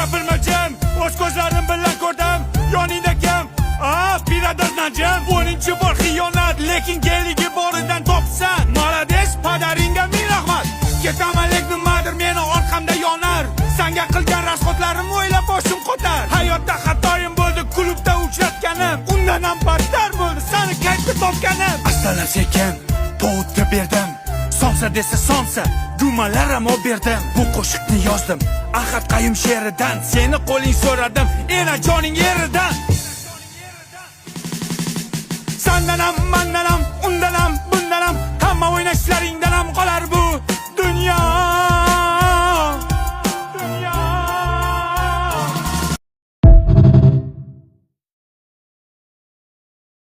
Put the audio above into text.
gapirma jim, o'z ko'zlarim bilan ko'rdim. Yoningda kim? Biradar Najim. 10-chi bor xiyonat, lekin keligi boridan topsan. Молодец, padaringga ming rahmat. Ketamanlik nimadir meni orqamda yonar. Senga qilgan rasxotlarim o'ylab boshim qotar. Hayotda xatoyim bo'ldi, klubda uchratganim. Undan ham battar bo'ldi, seni qaytib topganim. Astalar sekin, povutga berdim. Sonsa desa sonsa, gumalar ham berdim. Bu qo'shiqni yozdim Ahad Qayum she'ridan. Seni qo'ling so'radim, ena joning yeridan. Sendan ham, mandan ham, undan ham, bundan ham, hamma o'ynashlaringdan ham qolar bu.